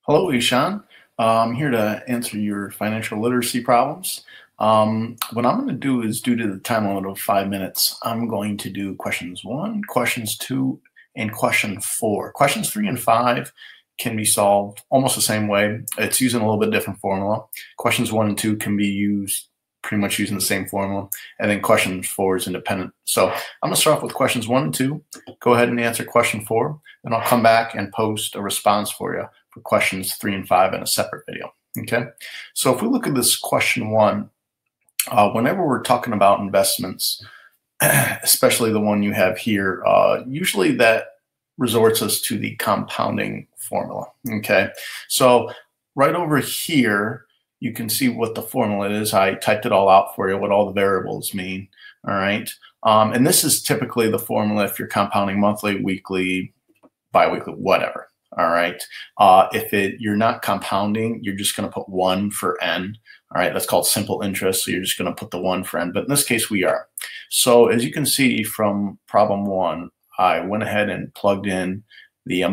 Hello, Ishan. I'm here to answer your financial literacy problems. What I'm going to do is, due to the time limit of 5 minutes, I'm going to do questions one, questions two, and question four. Questions three and five can be solved almost the same way. It's using a little bit different formula. Questions one and two can be used pretty much using the same formula. And then question four is independent. So I'm going to start off with questions one and two. Go ahead and answer question four. Then I'll come back and post a response for you for questions three and five in a separate video. Okay. So if we look at this question one, whenever we're talking about investments, especially the one you have here, usually that resorts us to the compounding formula. Okay. So right over here, you can see what the formula is. I typed it all out for you, what all the variables mean. All right. And this is typically the formula if you're compounding monthly, weekly, biweekly, whatever. All right. If you're not compounding, you're just going to put 1 for n. All right. That's called simple interest. So you're just going to put the 1 for n. But in this case, we are. So as you can see from problem one, I went ahead and plugged in the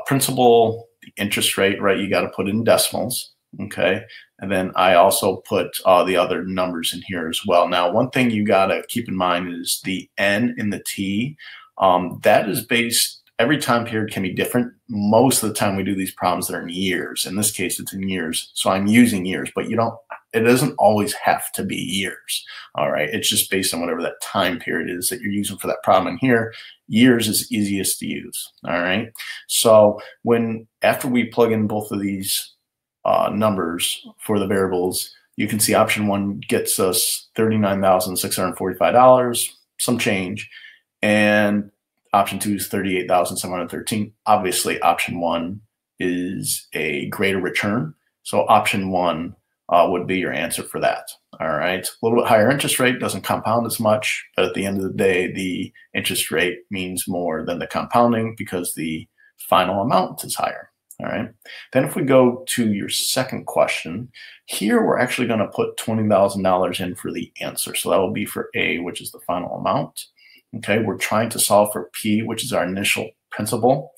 principal, the interest rate, right? You got to put in decimals. Okay. And then I also put the other numbers in here as well. Now, one thing you got to keep in mind is the N and the T. That is based, every time period can be different. Most of the time we do these problems that are in years. In this case, it's in years. So I'm using years, but it doesn't always have to be years. All right. It's just based on whatever that time period is that you're using for that problem. And here, years is easiest to use. All right. So after we plug in both of these numbers for the variables, you can see option one gets us $39,645, some change, and option two is $38,713. Obviously, option one is a greater return, so option one would be your answer for that. All right, a little bit higher interest rate, doesn't compound as much, but at the end of the day, the interest rate means more than the compounding because the final amount is higher. All right. Then if we go to your second question, here we're actually going to put $20,000 in for the answer. So that will be for A, which is the final amount. Okay. We're trying to solve for P, which is our initial principal.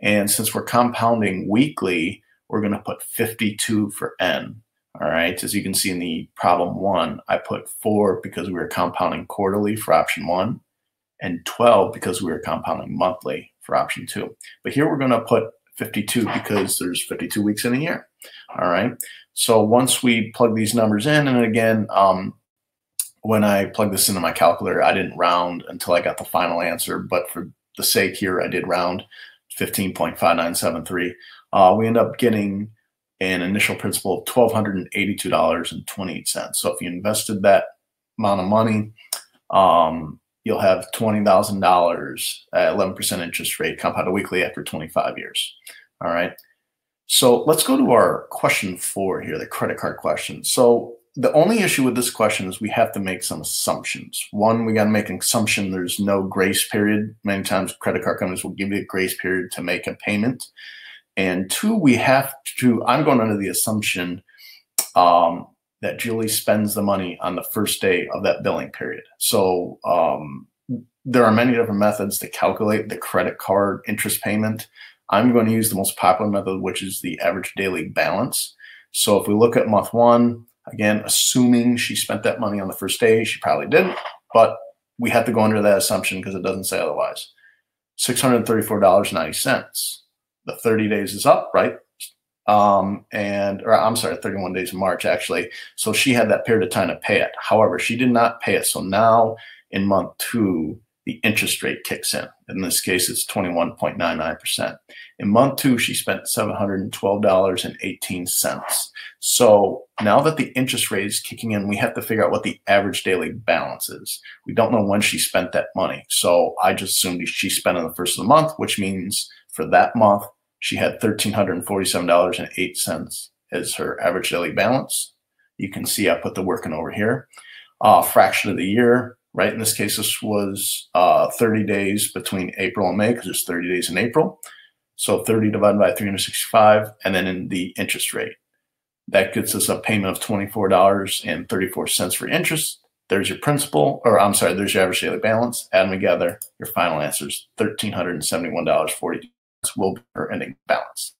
And since we're compounding weekly, we're going to put 52 for N. All right. As you can see in the problem one, I put 4 because we were compounding quarterly for option one, and 12 because we were compounding monthly for option two. But here we're going to put 52 because there's 52 weeks in a year. All right. So once we plug these numbers in, and again, when I plugged this into my calculator, I didn't round until I got the final answer. But for the sake here, I did round 15.5973. We end up getting an initial principal of $1,282.28. So if you invested that amount of money, you'll have $20,000 at 11% interest rate compounded weekly after 25 years. All right. So let's go to our question four here, the credit card question. So the only issue with this question is we have to make some assumptions. One, we got to make an assumption there's no grace period. Many times credit card companies will give you a grace period to make a payment. And two, I'm going under the assumption that Julie spends the money on the first day of that billing period. So there are many different methods to calculate the credit card interest payment. I'm going to use the most popular method, which is the average daily balance. So if we look at month one, again, assuming she spent that money on the first day, she probably didn't, but we have to go under that assumption because it doesn't say otherwise. $634.90. The 30 days is up, right? I'm sorry, 31 days in March, actually. So she had that period of time to pay it. However, she did not pay it. So now in month two, the interest rate kicks in. In this case, it's 21.99%. In month two, she spent $712.18. So now that the interest rate is kicking in, we have to figure out what the average daily balance is. We don't know when she spent that money. So I just assumed she spent it on the first of the month, which means for that month, she had $1,347.08 as her average daily balance. You can see I put the working over here. Fraction of the year, right? In this case, this was 30 days between April and May because there's 30 days in April. So 30 divided by 365, and then in the interest rate. That gets us a payment of $24.34 for interest. There's your principal, there's your average daily balance. Add them together, your final answer is $1,371.40 will be her ending balance.